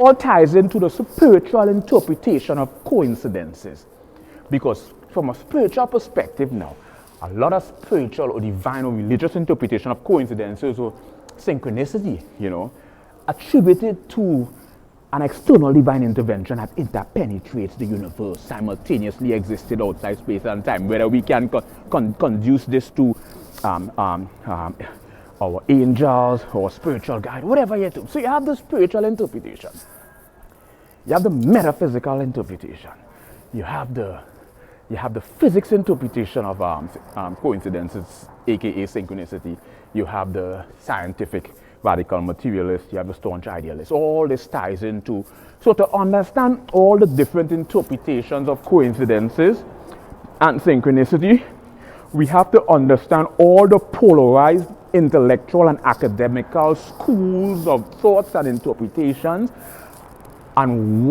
all ties into the spiritual interpretation of coincidences. Because from a spiritual perspective now, a lot of spiritual or divine or religious interpretation of coincidences or synchronicity, attributed to an external divine intervention that interpenetrates the universe, simultaneously existed outside space and time, whether we can conduce this to our angels or spiritual guide, whatever you do. So you have the spiritual interpretation, you have the metaphysical interpretation, you have the physics interpretation of coincidences, aka synchronicity, you have the scientific radical materialist, you have the staunch idealist. All this ties into, so to understand all the different interpretations of coincidences and synchronicity, we have to understand all the polarized intellectual and academical schools of thoughts and interpretations, and